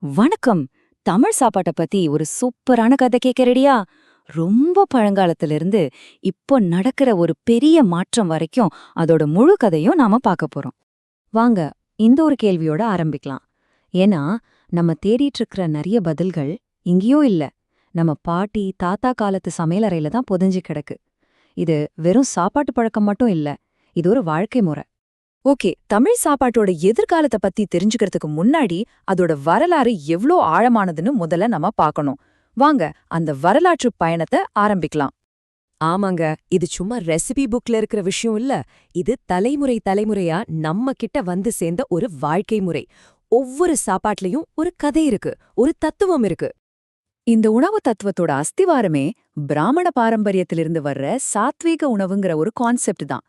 வணக்கம். தமிழ் சாப்பாட்ட பத்தி ஒரு சூப்பரான கதை கேட்க ரெடியா? ரொம்ப பழங்காலத்துல இருந்து இப்போ நடக்கிற ஒரு பெரிய மாற்றம் வரைக்கும் அதோட முழு கதையும் நாம பார்க்க போறோம். வாங்க, இந்த ஒரு கேள்வியோட ஆரம்பிக்கலாம். ஏன்னா, நம்ம தேடிட்டு இருக்கிற நிறைய பதில்கள் இங்கேயோ இல்ல, நம்ம பாட்டி தாத்தா காலத்து சமையலறையில தான் புதைஞ்சு கிடக்கு. இது வெறும் சாப்பாட்டு பழக்கம் மட்டும் இல்ல, இது ஒரு வாழ்க்கை முறை. ஓகே, தமிழ் சாப்பாட்டோட எதிர்காலத்தை பத்தி தெரிஞ்சுக்கிறதுக்கு முன்னாடி அதோட வரலாறு எவ்ளோ ஆழமானதுன்னு முதல்ல நம்ம பார்க்கணும். வாங்க, அந்த வரலாற்று பயணத்தை ஆரம்பிக்கலாம். ஆமாங்க, இது சும்மா ரெசிபி புக்ல இருக்கிற விஷயம் இல்ல. இது தலைமுறை தலைமுறையா நம்ம கிட்ட வந்து சேர்ந்த ஒரு வாழ்க்கை முறை. ஒவ்வொரு சாப்பாட்லயும் ஒரு கதை இருக்கு, ஒரு தத்துவம் இருக்கு. இந்த உணவு தத்துவத்தோட அஸ்திவாரமே பிராமண பாரம்பரியத்திலிருந்து வர்ற சாத்வீக உணவுங்கிற ஒரு கான்செப்ட் தான்.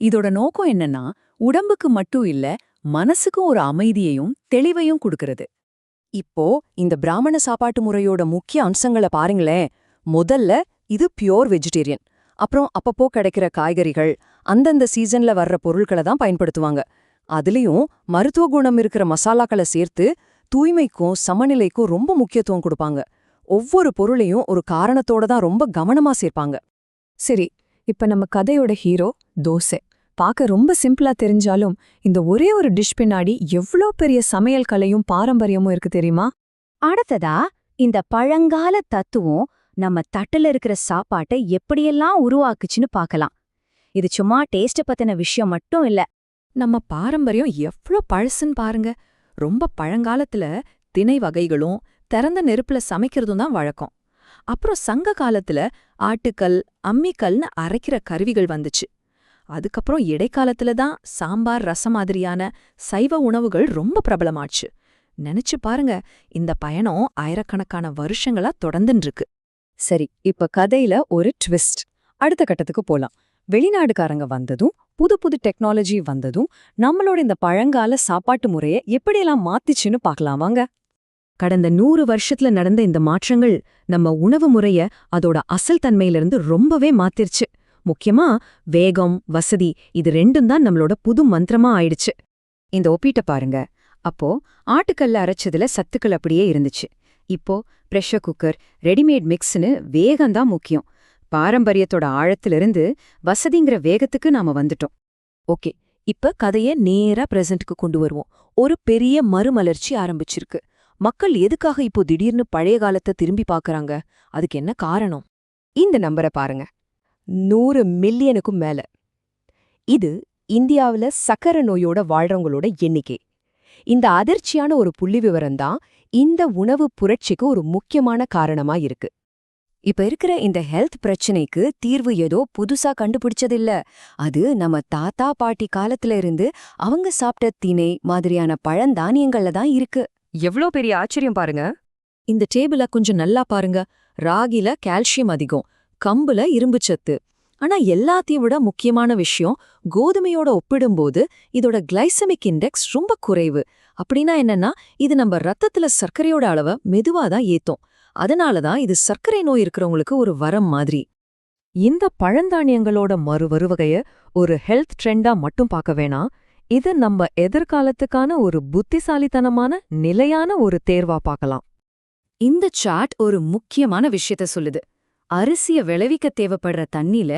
இதோட நோக்கம் என்னன்னா, உடம்புக்கு மட்டும் இல்ல, மனசுக்கும் ஒரு அமைதியையும் தெளிவையும் கொடுக்கறது. இப்போ இந்த பிராமண சாப்பாட்டு முறையோட முக்கிய அம்சங்களை பாருங்களேன். முதல்ல இது பியோர் வெஜிடேரியன். அப்புறம் அப்பப்போ கிடைக்கிற காய்கறிகள், அந்தந்த சீசன்ல வர்ற பொருட்களை தான் பயன்படுத்துவாங்க. அதுலயும் மருத்துவ குணம் இருக்கிற மசாலாக்களை சேர்த்து தூய்மைக்கும் சமநிலைக்கும் ரொம்ப முக்கியத்துவம் கொடுப்பாங்க. ஒவ்வொரு பொருளையும் ஒரு காரணத்தோட தான் ரொம்ப கவனமா சேர்ப்பாங்க. சரி, இப்ப நம்ம கதையோட ஹீரோ தோசை. பார்க்க ரொம்ப சிம்பிளா தெரிஞ்சாலும் இந்த ஒரே ஒரு டிஷ் பின்னாடி எவ்ளோ பெரிய சமையல் கலையும் பாரம்பரியமும் இருக்கு தெரியுமா? அடுத்ததா, இந்த பழங்கால தத்துவம் நம்ம தட்டுல இருக்கிற சாப்பாட்டை எப்படியெல்லாம் உருவாக்குச்சுன்னு பார்க்கலாம். இது சும்மா டேஸ்ட பத்தின விஷயம் மட்டும் இல்ல. நம்ம பாரம்பரியம் எவ்ளோ பழசுன்னு பாருங்க. ரொம்ப பழங்காலத்துல திணை வகைகளும் திறந்த நெருப்புல சமைக்கிறதும் தான் வழக்கம். அப்புறம் சங்க காலத்துல ஆட்டுக்கல், அம்மிக்கல்னு அரைக்கிற கருவிகள் வந்துச்சு. அதுக்கப்புறம் இடைக்காலத்துல தான் சாம்பார், ரசம் மாதிரியான சைவ உணவுகள் ரொம்ப பிரபலமாச்சு. நினைச்சு பாருங்க, இந்த பயணம் ஆயிரக்கணக்கான வருஷங்களா தொடர்ந்துருக்கு. சரி, இப்ப கதையில ஒரு ட்விஸ்ட். அடுத்த கட்டத்துக்கு போலாம். வெளிநாடுக்காரங்க வந்ததும், புது புது டெக்னாலஜி வந்ததும் நம்மளோட இந்த பழங்கால சாப்பாட்டு முறைய எப்படியெல்லாம் மாத்திச்சுன்னு பார்க்கலாம் வாங்க. கடந்த 100 வருஷத்துல நடந்த இந்த மாற்றங்கள் நம்ம உணவு முறைய அதோட அசல் தன்மையிலிருந்து ரொம்பவே மாத்திருச்சு. முக்கியமா வேகம், வசதி, இது ரெண்டும் தான் நம்மளோட புது மந்திரமா ஆயிடுச்சு. இந்த ஒப்பீட்ட பாருங்க. அப்போ ஆட்டுக்கல்ல அரைச்சதுல சத்துக்கள் அப்படியே இருந்துச்சு. இப்போ பிரஷர் குக்கர், ரெடிமேட் மிக்ஸ்னு வேகம்தான் முக்கியம். பாரம்பரியத்தோட ஆழத்திலிருந்து வசதிங்கிற வேகத்துக்கு நாம வந்துட்டோம். ஓகே, இப்ப கதைய நேரா பிரசன்ட்க்கு கொண்டு வருவோம். ஒரு பெரிய மறுமலர்ச்சி ஆரம்பிச்சிருக்கு. மக்கள் எதுக்காக இப்போ திடீர்னு பழைய காலத்தை திரும்பி பார்க்கறாங்க? அதுக்கு என்ன காரணம்? இந்த நம்பரை பாருங்க, 100 மில்லியனுக்கும் மேல. இது இந்தியாவுல சக்கரை நோயோட வாழ்றவங்களோட எண்ணிக்கை. இந்த அதிர்ச்சியான ஒரு புள்ளிவிவரம்தான் இந்த உணவு புரட்சிக்கு ஒரு முக்கியமான காரணமா இருக்கு. இப்ப இருக்கிற இந்த ஹெல்த் பிரச்சனைக்கு தீர்வு ஏதோ புதுசா கண்டுபிடிச்சதில்ல. அது நம்ம தாத்தா பாட்டி காலத்துல இருந்து அவங்க சாப்பிட்ட திணை மாதிரியான பழந்தானியங்கள்ல தான் இருக்கு. எவ்ளோ பெரிய ஆச்சரியம் பாருங்க. இந்த டேபிள கொஞ்சம் நல்லா பாருங்க. ராகில கால்சியம் அதிகம், கம்புல இரும்புச்சத்து. ஆனா எல்லாத்தையும் விட முக்கியமான விஷயம், கோதுமையோட ஒப்பிடும்போது இதோட கிளைசமிக் இண்டெக்ஸ் ரொம்ப குறைவு. அப்படின்னா என்னன்னா, இது நம்ம ரத்தத்துல சர்க்கரையோட அளவை மெதுவாதான் ஏத்தும். அதனாலதான் இது சர்க்கரை நோய் இருக்கிறவங்களுக்கு ஒரு வரம் மாதிரி. இந்த பழந்தானியங்களோட மறுவருவகைய ஒரு ஹெல்த் ட்ரெண்டா மட்டும் பார்க்க வேணாம். இது நம்ம எதிர்காலத்துக்கான ஒரு புத்திசாலித்தனமான நிலையான ஒரு தேர்வா பார்க்கலாம். இந்த சார்ட் ஒரு முக்கியமான விஷயத்த சொல்லுது. அரிசிய விளைவிக்க தேவைப்படுற தண்ணில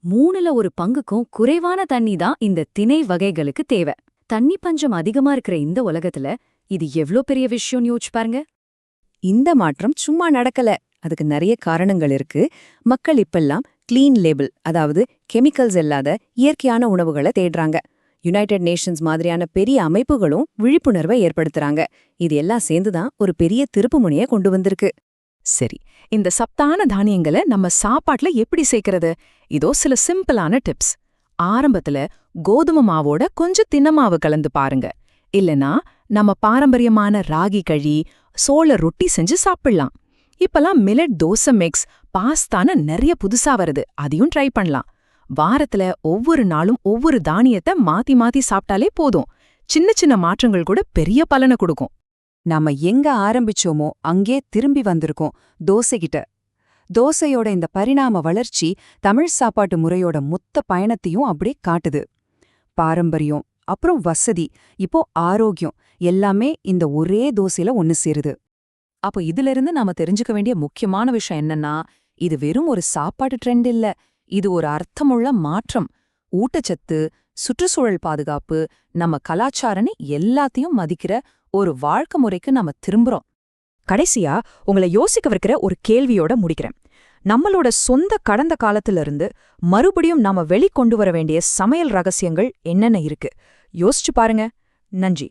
3ல 1 பங்குக்கும் குறைவான தண்ணி தான் இந்த திணை வகைகளுக்கு தேவை. தண்ணி பஞ்சம் அதிகமா இருக்கிற இந்த உலகத்துல இது எவ்ளோ பெரிய விஷயம்னு யோசிச்சு பாருங்க. இந்த மாற்றம் சும்மா நடக்கல. அதுக்கு நிறைய காரணங்கள் இருக்கு. மக்கள் இப்பெல்லாம் கிளீன் லேபிள், அதாவது கெமிக்கல்ஸ் இல்லாத இயற்கையான உணவுகளை தேடுறாங்க. யுனைடெட் நேஷன்ஸ் மாதிரியான பெரிய அமைப்புகளும் விழிப்புணர்வை ஏற்படுத்துறாங்க. இது எல்லாம் சேர்ந்துதான் ஒரு பெரிய திருப்புமுனைய கொண்டு வந்திருக்கு. சரி, இந்த சத்தான தானியங்களை நம்ம சாப்பாட்டுல எப்படி சேர்க்கறது? இதோ சில சிம்பிளான டிப்ஸ். ஆரம்பத்துல கோதுமை மாவோட கொஞ்சம் தினை மாவு கலந்து பாருங்க. இல்லனா நம்ம பாரம்பரியமான ராகி களி, சோள ரொட்டி செஞ்சு சாப்பிடலாம். இப்பலாம் மில்லட் தோசை மிக்ஸ், பாஸ்தான்னு நிறைய புதுசா வருது, அதையும் ட்ரை பண்ணலாம். வாரத்துல ஒவ்வொரு நாளும் ஒவ்வொரு தானியத்தை மாத்தி மாத்தி சாப்பிட்டாலே போதும். சின்ன சின்ன மாற்றங்கள் கூட பெரிய பலனை கொடுக்கும். நாம எங்க ஆரம்பிச்சோமோ அங்கே திரும்பி வந்திருக்கோம், தோசைகிட்ட. தோசையோட இந்த பரிணாம வளர்ச்சி தமிழ் சாப்பாட்டு முறையோட மொத்த பயணத்தையும் அப்படியே காட்டுது. பாரம்பரியம், அப்புறம் வசதி, இப்போ ஆரோக்கியம் எல்லாமே இந்த ஒரே தோசையில ஒன்னு சேருது. அப்போ இதிலிருந்து நாம தெரிஞ்சுக்க வேண்டிய முக்கியமான விஷயம் என்னன்னா, இது வெறும் ஒரு சாப்பாடு ட்ரெண்ட் இல்ல, இது ஒரு அர்த்தமுள்ள மாற்றம். ஊட்டச்சத்து, சுற்றுச்சூழல் பாதுகாப்பு, நம்ம கலாச்சாரன்னு எல்லாத்தையும் மதிக்கிற ஒரு வாழ்க்கை முறைக்கு நாம திரும்புறோம். கடைசியா உங்களை யோசிக்க வைக்கிற ஒரு கேள்வியோட முடிக்கிறேன். நம்மளோட சொந்த கடந்த காலத்துல இருந்து மறுபடியும் நாம வெளிக்கொண்டு வர வேண்டிய சமையல் ரகசியங்கள் என்னென்ன இருக்கு? யோசிச்சு பாருங்க. நன்றி.